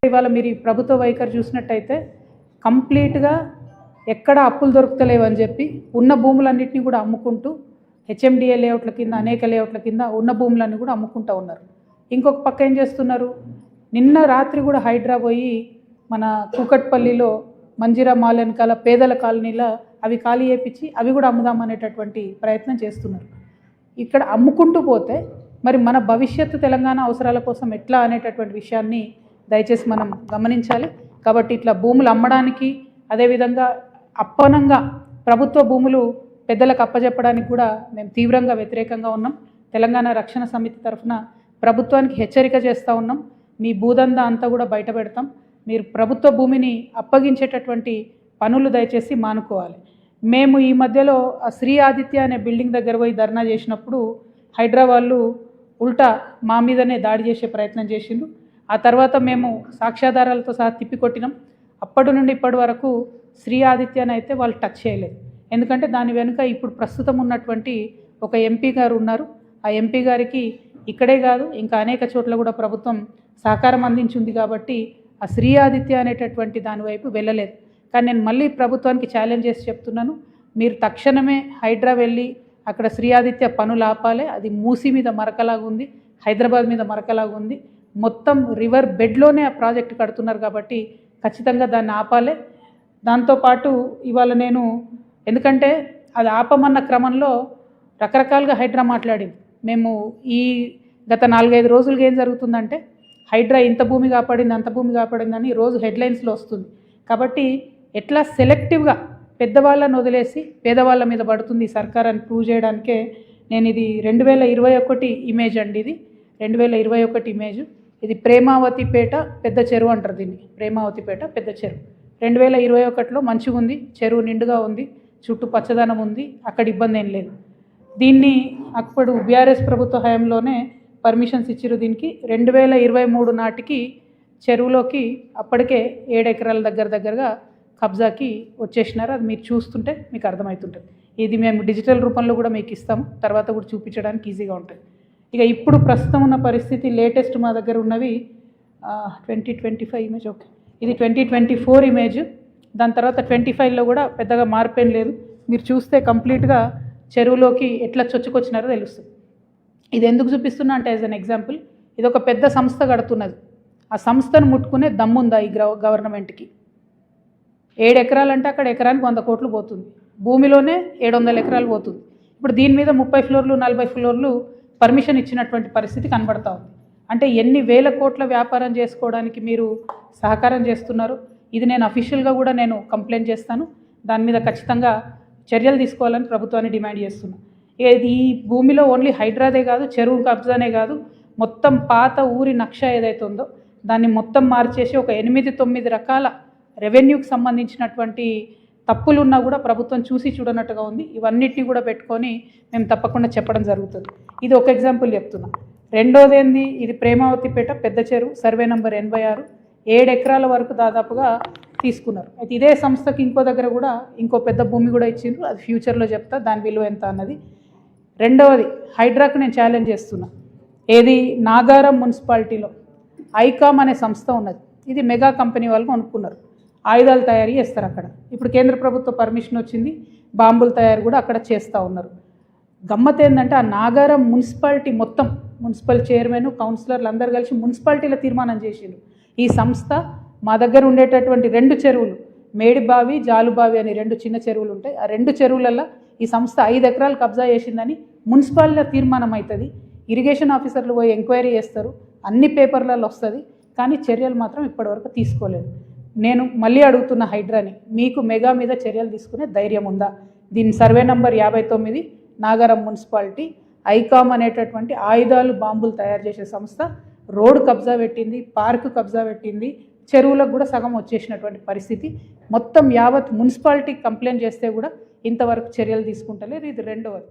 ఇవాళ మీరు ఈ ప్రభుత్వ వైఖరి చూసినట్టయితే కంప్లీట్గా ఎక్కడ అప్పులు దొరుకుతలేవని చెప్పి ఉన్న భూములన్నింటినీ కూడా అమ్ముకుంటూ హెచ్ఎండిఏ లేఅవుట్ల కింద అనేక లేఅవుట్ల కింద ఉన్న భూములన్నీ కూడా అమ్ముకుంటూ ఉన్నారు. ఇంకొక పక్క ఏం చేస్తున్నారు, నిన్న రాత్రి కూడా హైడ్రా పోయి మన కూకట్పల్లిలో మంజిరా మాల్ వెనకాల పేదల కాలనీలో అవి ఖాళీ చేయించి అవి కూడా అమ్ముదామనేటటువంటి ప్రయత్నం చేస్తున్నారు. ఇక్కడ అమ్ముకుంటూ పోతే మరి మన భవిష్యత్తు తెలంగాణ అవసరాల కోసం ఎట్లా అనేటటువంటి విషయాన్ని దయచేసి మనం గమనించాలి. కాబట్టి ఇట్లా భూములు అమ్మడానికి అదేవిధంగా అప్పనంగా ప్రభుత్వ భూములు పెద్దలకు అప్పజెప్పడానికి కూడా మేము తీవ్రంగా వ్యతిరేకంగా ఉన్నాం. తెలంగాణ రక్షణ సమితి తరఫున ప్రభుత్వానికి హెచ్చరిక చేస్తూ ఉన్నాం. మీ భూదందా అంతా కూడా బయట పెడతాం. మీరు ప్రభుత్వ భూమిని అప్పగించేటటువంటి పనులు దయచేసి మానుకోవాలి. మేము ఈ మధ్యలో శ్రీ ఆదిత్య అనే బిల్డింగ్ దగ్గర పోయి ధర్నా చేసినప్పుడు హైదరాబాద్లు ఉల్టా మా మీదనే దాడి చేసే ప్రయత్నం చేసిండు. ఆ తర్వాత మేము సాక్ష్యాధారాలతో సహా తిప్పికొట్టినాం. అప్పటి నుండి ఇప్పటి వరకు శ్రీ ఆదిత్యని అయితే వాళ్ళు టచ్ చేయలేదు. ఎందుకంటే దాని వెనుక ఇప్పుడు ప్రస్తుతం ఉన్నటువంటి ఒక ఎంపీ గారు ఉన్నారు. ఆ ఎంపీ గారికి ఇక్కడే కాదు ఇంకా అనేక చోట్ల కూడా ప్రభుత్వం సహకారం అందించింది. కాబట్టి ఆ శ్రీ ఆదిత్య అనేటటువంటి దానివైపు వెళ్ళలేదు. కానీ నేను మళ్ళీ ప్రభుత్వానికి ఛాలెంజ్ చేసి చెప్తున్నాను, మీరు తక్షణమే హైడ్రా వెళ్ళి అక్కడ శ్రీ ఆదిత్య పనులు ఆపాలి. అది మూసి మీద మరకలాగా ఉంది, హైదరాబాద్ మీద మరకలాగా ఉంది. మొత్తం రివర్ బెడ్లోనే ఆ ప్రాజెక్ట్ కడుతున్నారు కాబట్టి ఖచ్చితంగా దాన్ని ఆపాలి. దాంతోపాటు ఇవాళ నేను ఎందుకంటే అది ఆపమన్న క్రమంలో రకరకాలుగా హైడ్రా మాట్లాడింది. మేము ఈ గత 4-5 రోజులుగా ఏం జరుగుతుందంటే హైడ్రా ఇంత భూమి కాపాడింది అంత భూమి కాపాడిందని రోజు హెడ్లైన్స్లో వస్తుంది. కాబట్టి ఎట్లా సెలెక్టివ్గా పెద్దవాళ్ళని వదిలేసి పేదవాళ్ళ మీద పడుతుంది ఈ సర్కార్ అని ప్రూవ్ చేయడానికే నేను ఇది 2021 ఇమేజ్ అండి. ఇది 2021 ఇమేజ్. ఇది ప్రేమావతిపేట పెద్ద చెరువు అంటారు దీన్ని. ప్రేమావతిపేట పెద్ద చెరువు 2021లో మంచిగా ఉంది, చెరువు నిండుగా ఉంది, చుట్టూ పచ్చదనం ఉంది, అక్కడ ఇబ్బంది ఏం లేదు. దీన్ని అప్పుడు బీఆర్ఎస్ ప్రభుత్వ హయాంలోనే పర్మిషన్స్ ఇచ్చారు. దీనికి 2023 నాటికి చెరువులోకి అప్పటికే 7 ఎకరాల దగ్గరగా కబ్జాకి వచ్చేసినారు. అది మీరు చూస్తుంటే మీకు అర్థమవుతుంటుంది. ఇది మేము డిజిటల్ రూపంలో కూడా మీకు ఇస్తాము, తర్వాత కూడా చూపించడానికి ఈజీగా ఉంటుంది. ఇక ఇప్పుడు ప్రస్తుతం ఉన్న పరిస్థితి లేటెస్ట్ మా దగ్గర ఉన్నవి 2025 ఇమేజ్. ఓకే, ఇది 2024 ఇమేజ్. దాని తర్వాత 25లో కూడా పెద్దగా మార్పేం లేదు. మీరు చూస్తే కంప్లీట్గా చెరువులోకి ఎట్లా చొచ్చుకొచ్చినారో తెలుస్తుంది. ఇది ఎందుకు చూపిస్తున్నా అంటే యాజ్ అన్ ఎగ్జాంపుల్, ఇది ఒక పెద్ద సంస్థ కడుతున్నది. ఆ సంస్థను ముట్టుకునే దమ్ముందా ఈ గవర్నమెంట్కి? 7 ఎకరాలంటే అక్కడ ఎకరానికి 100 కోట్లు పోతుంది. భూమిలోనే 700 ఎకరాలు పోతుంది. ఇప్పుడు దీని మీద 30 ఫ్లోర్లు 40 ఫ్లోర్లు పర్మిషన్ ఇచ్చినటువంటి పరిస్థితి కనబడతా ఉంది. అంటే ఎన్ని వేల కోట్ల వ్యాపారం చేసుకోవడానికి మీరు సహకారం చేస్తున్నారు. ఇది నేను అఫీషియల్గా కూడా నేను కంప్లైంట్ చేస్తాను. దాని మీద ఖచ్చితంగా చర్యలు తీసుకోవాలని ప్రభుత్వాన్ని డిమాండ్ చేస్తున్నాను. ఈ భూమిలో ఓన్లీ హైడ్రాదే కాదు, చెరువు కబ్జానే కాదు, మొత్తం పాత ఊరి నక్ష ఏదైతే ఉందో దాన్ని మొత్తం మార్చేసి ఒక 8-9 రకాల రెవెన్యూకి సంబంధించినటువంటి తప్పులున్నా కూడా ప్రభుత్వం చూసి చూడనట్టుగా ఉంది. ఇవన్నిటిని కూడా పెట్టుకొని మేము తప్పకుండా చెప్పడం జరుగుతుంది. ఇది ఒక ఎగ్జాంపుల్ చెప్తున్నా. రెండోది ఏంది, ఇది ప్రేమావతిపేట పెద్ద చెరువు, సర్వే నంబర్ 86, 7 ఎకరాల వరకు దాదాపుగా తీసుకున్నారు. అయితే ఇదే సంస్థకి ఇంకో దగ్గర కూడా ఇంకో పెద్ద భూమి కూడా ఇచ్చిండ్రు. అది ఫ్యూచర్లో చెప్తా దాని విలువ ఎంత అన్నది. రెండవది హైడ్రాకు నేను ఛాలెంజ్ చేస్తున్నా. ఏది నాగారం మున్సిపాలిటీలో ఐకామ్ అనే సంస్థ ఉన్నది. ఇది మెగా కంపెనీ వాళ్ళు కొనుక్కున్నారు. ఆయుధాలు తయారీ చేస్తారు అక్కడ. ఇప్పుడు కేంద్ర ప్రభుత్వ పర్మిషన్ వచ్చింది, బాంబుల తయారు కూడా అక్కడ చేస్తూ ఉన్నారు. గమ్మత్ ఏంటంటే ఆ నాగారం మున్సిపాలిటీ మొత్తం మున్సిపల్ చైర్మన్ కౌన్సిలర్లు అందరూ కలిసి మున్సిపాలిటీలో తీర్మానం చేసిండ్రు. ఈ సంస్థ మా దగ్గర ఉండేటటువంటి 2 చెరువులు, మేడిబావి జాలుబావి అని 2 చిన్న చెరువులు ఉంటాయి. ఆ 2 చెరువులలో ఈ సంస్థ 5 ఎకరాలు కబ్జా చేసిందని మున్సిపాలిటీలో తీర్మానం అవుతుంది. ఇరిగేషన్ ఆఫీసర్లు పోయి ఎంక్వైరీ చేస్తారు, అన్ని పేపర్లలో వస్తుంది. కానీ చర్యలు మాత్రం ఇప్పటివరకు తీసుకోలేదు. నేను మళ్ళీ అడుగుతున్న హైడ్రాని, మీకు మెగా మీద చర్యలు తీసుకునే ధైర్యం ఉందా? దీని సర్వే నంబర్ 59 నాగారం మున్సిపాలిటీ ఐకామ్ అనేటటువంటి ఆయుధాలు బాంబులు తయారు చేసే సంస్థ రోడ్డు కబ్జా పెట్టింది, పార్కు కబ్జా పెట్టింది, చెరువులకు కూడా సగం వచ్చేసినటువంటి పరిస్థితి. మొత్తం యావత్ మున్సిపాలిటీ కంప్లైంట్ చేస్తే కూడా ఇంతవరకు చర్యలు తీసుకుంటలేరు. ఇది రెండవది.